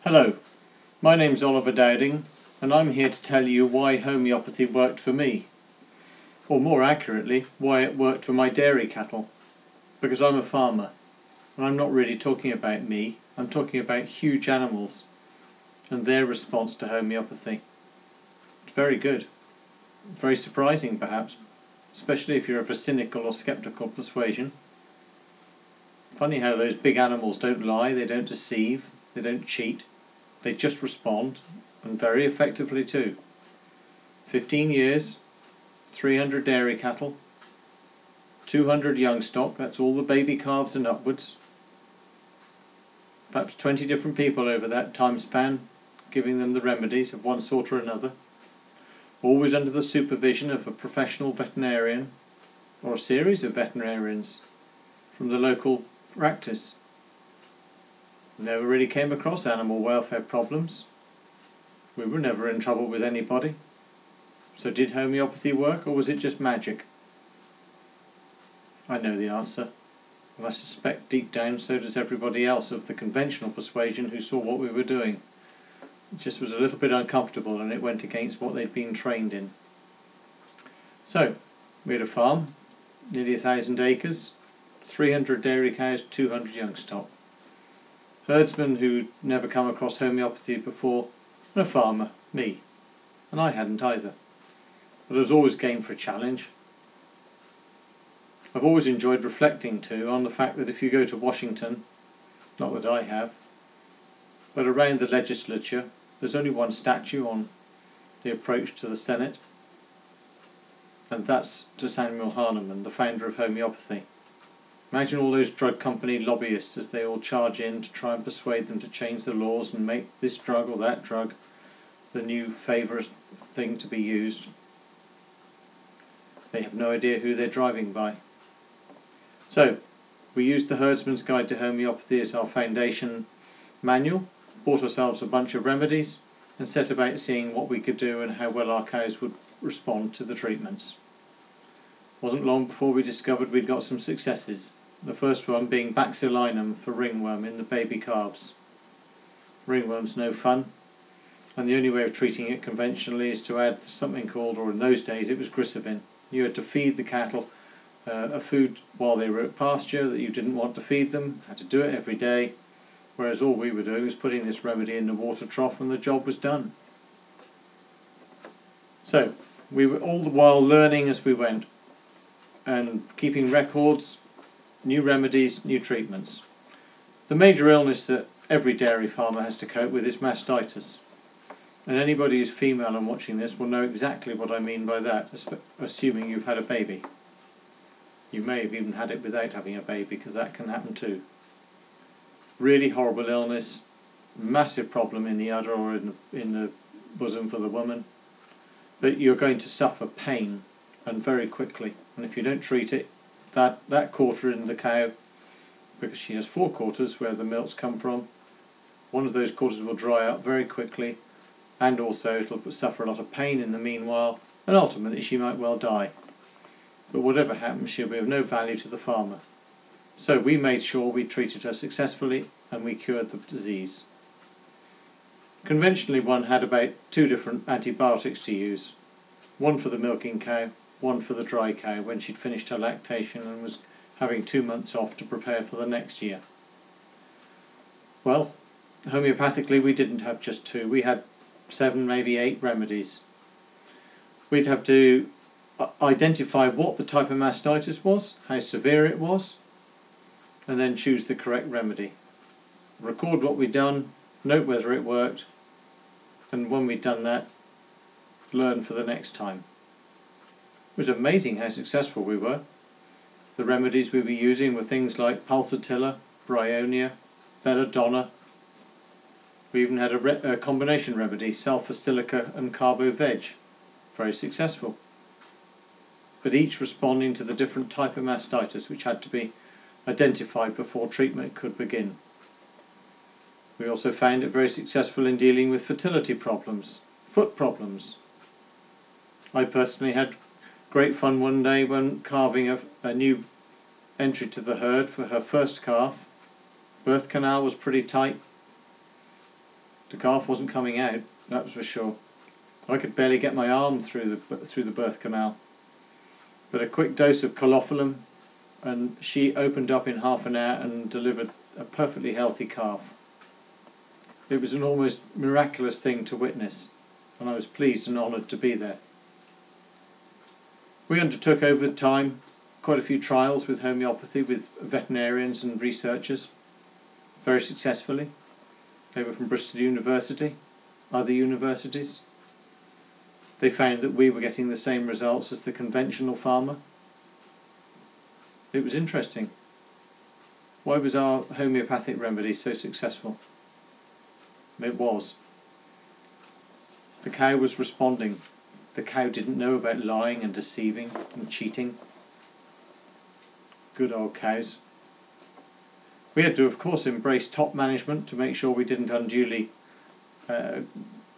Hello, my name's Oliver Dowding and I'm here to tell you why homeopathy worked for me. Or more accurately, why it worked for my dairy cattle. Because I'm a farmer and I'm not really talking about me, I'm talking about huge animals and their response to homeopathy. It's very good. Very surprising perhaps, especially if you're of a cynical or sceptical persuasion. Funny how those big animals don't lie, they don't deceive, they don't cheat. They just respond, and very effectively too. 15 years, 300 dairy cattle, 200 young stock, that's all the baby calves and upwards. Perhaps 20 different people over that time span, giving them the remedies of one sort or another. Always under the supervision of a professional veterinarian, or a series of veterinarians from the local practice. Never really came across animal welfare problems. We were never in trouble with anybody. So did homeopathy work, or was it just magic? I know the answer, and I suspect deep down so does everybody else of the conventional persuasion who saw what we were doing. It just was a little bit uncomfortable and it went against what they'd been trained in. So, we had a farm, nearly 1,000 acres, 300 dairy cows, 200 young stock. Herdsman who'd never come across homeopathy before, and a farmer, me. And I hadn't either. But I was always game for a challenge. I've always enjoyed reflecting too on the fact that if you go to Washington, not that I have, but around the legislature, there's only one statue on the approach to the Senate, and that's to Samuel Hahnemann, the founder of homeopathy. Imagine all those drug company lobbyists as they all charge in to try and persuade them to change the laws and make this drug or that drug the new favourite thing to be used. They have no idea who they're driving by. So, we used the Herdsman's Guide to Homeopathy as our foundation manual, bought ourselves a bunch of remedies and set about seeing what we could do and how well our cows would respond to the treatments. Wasn't long before we discovered we'd got some successes. The first one being Baxilinum for ringworm in the baby calves. Ringworm's no fun, and the only way of treating it conventionally is to add something called, or in those days it was Grisavin. You had to feed the cattle a food while they were at pasture that you didn't want to feed them, had to do it every day, whereas all we were doing was putting this remedy in the water trough and the job was done. So, we were all the while learning as we went and keeping records, new remedies, new treatments. The major illness that every dairy farmer has to cope with is mastitis. And anybody who's female and watching this will know exactly what I mean by that, assuming you've had a baby. You may have even had it without having a baby, because that can happen too. Really horrible illness, massive problem in the udder or in the bosom for the woman. But you're going to suffer pain, and very quickly. And if you don't treat it, that quarter in the cow, because she has 4 quarters where the milks come from, one of those quarters will dry up very quickly, and also it'll suffer a lot of pain in the meanwhile, and ultimately she might well die. But whatever happens, she'll be of no value to the farmer. So we made sure we treated her successfully and we cured the disease. Conventionally one had about 2 different antibiotics to use. One for the milking cow, one for the dry cow when she'd finished her lactation and was having 2 months off to prepare for the next year. Well, homeopathically we didn't have just 2, we had 7, maybe 8 remedies. We'd have to identify what the type of mastitis was, how severe it was, and then choose the correct remedy. Record what we'd done, note whether it worked, and when we'd done that, learn for the next time. It was amazing how successful we were. The remedies we were using were things like pulsatilla, bryonia, belladonna. We even had a combination remedy, sulfur silica and carbo-veg. Very successful. But each responding to the different type of mastitis which had to be identified before treatment could begin. We also found it very successful in dealing with fertility problems, foot problems. I personally had great fun one day when calving a new entry to the herd for her first calf. Birth canal was pretty tight. The calf wasn't coming out, that was for sure. I could barely get my arm through the birth canal. But a quick dose of colophilum and she opened up in half an hour and delivered a perfectly healthy calf. It was an almost miraculous thing to witness, and I was pleased and honoured to be there. We undertook over time quite a few trials with homeopathy with veterinarians and researchers, very successfully. They were from Bristol University, other universities. They found that we were getting the same results as the conventional farmer. It was interesting. Why was our homeopathic remedy so successful? It was. The cow was responding. The cow didn't know about lying and deceiving and cheating. Good old cows. We had to, of course, embrace top management to make sure we didn't unduly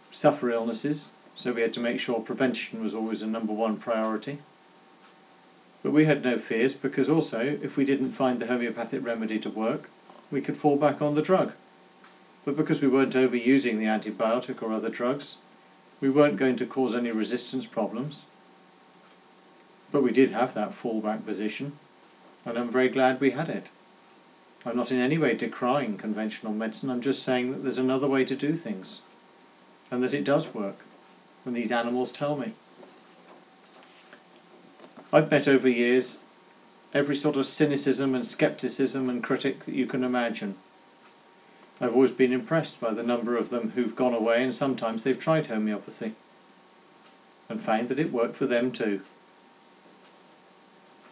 suffer illnesses. So we had to make sure prevention was always a #1 priority. But we had no fears because also, if we didn't find the homeopathic remedy to work, we could fall back on the drug. But because we weren't overusing the antibiotic or other drugs, we weren't going to cause any resistance problems. But we did have that fallback position, and I'm very glad we had it. I'm not in any way decrying conventional medicine, I'm just saying that there's another way to do things, and that it does work, when these animals tell me. I've met over years every sort of cynicism and scepticism and critic that you can imagine. I've always been impressed by the number of them who've gone away, and sometimes they've tried homeopathy and found that it worked for them too.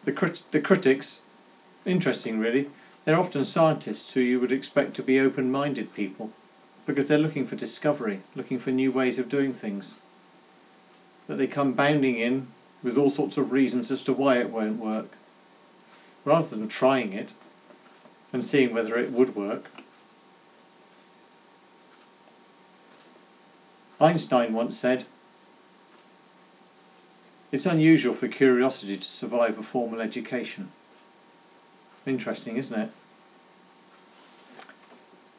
The critics, interesting really, they're often scientists who you would expect to be open-minded people because they're looking for discovery, looking for new ways of doing things. That they come bounding in with all sorts of reasons as to why it won't work. Rather than trying it and seeing whether it would work. Einstein once said, "It's unusual for curiosity to survive a formal education." Interesting, isn't it?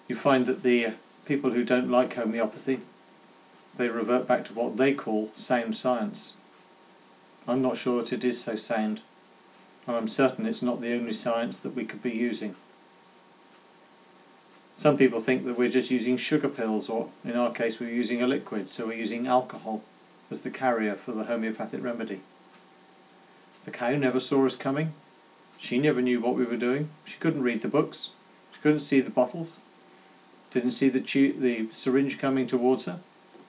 You find that the people who don't like homeopathy, they revert back to what they call sound science. I'm not sure that it is so sound, and I'm certain it's not the only science that we could be using. Some people think that we're just using sugar pills, or in our case we're using a liquid, so we're using alcohol as the carrier for the homeopathic remedy. The cow never saw us coming. She never knew what we were doing. She couldn't read the books. She couldn't see the bottles. Didn't see the syringe coming towards her.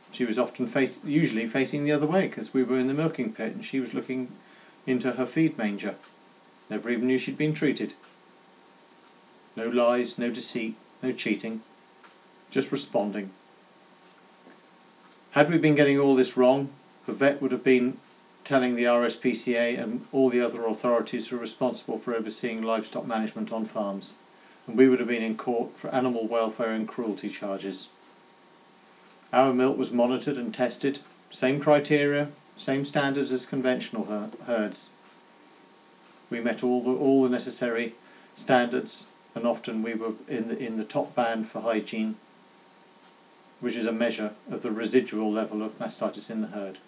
She was often usually facing the other way because we were in the milking pit and she was looking into her feed manger. Never even knew she'd been treated. No lies, no deceit, no cheating. Just responding. Had we been getting all this wrong, the vet would have been telling the RSPCA and all the other authorities who are responsible for overseeing livestock management on farms, and we would have been in court for animal welfare and cruelty charges. Our milk was monitored and tested, same criteria, same standards as conventional herds. We met all the necessary standards, and often we were in the top band for hygiene, which is a measure of the residual level of mastitis in the herd.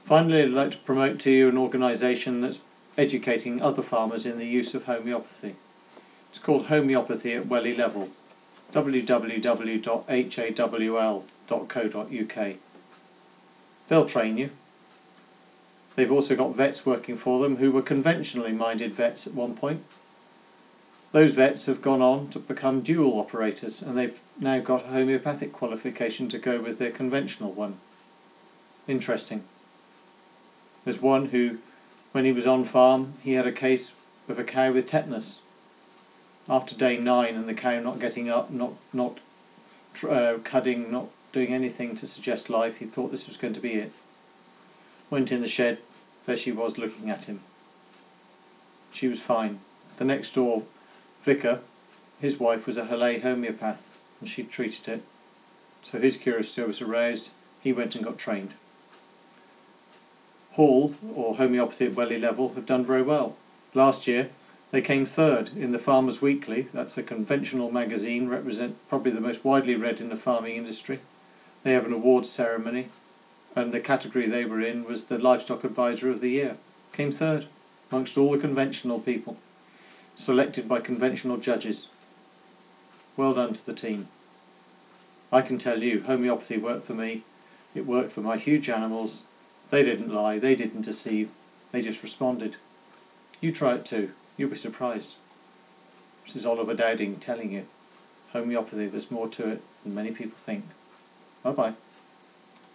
Finally, I'd like to promote to you an organisation that's educating other farmers in the use of homeopathy. It's called Homeopathy at Welly Level, www.hawl.co.uk. They'll train you. They've also got vets working for them who were conventionally minded vets at one point. Those vets have gone on to become dual operators, and they've now got a homeopathic qualification to go with their conventional one. Interesting. There's one who, when he was on farm, he had a case of a cow with tetanus. After day 9 and the cow not getting up, not cudding, not doing anything to suggest life, he thought this was going to be it. Went in the shed, there she was looking at him. She was fine. The next door vicar, his wife was a Halay homeopath, and she'd treated it. So his curiosity was aroused, he went and got trained. Hall, or Homeopathy at Welly Level, have done very well. Last year They came third in the Farmers Weekly. That's a conventional magazine, probably the most widely read in the farming industry. They have an awards ceremony, and the category they were in was the Livestock Advisor of the Year. Came third amongst all the conventional people, selected by conventional judges. Well done to the team. I can tell you, homeopathy worked for me. It worked for my huge animals. They didn't lie, they didn't deceive, they just responded. You try it too, you'll be surprised. This is Oliver Dowding telling you. Homeopathy, there's more to it than many people think. Bye bye.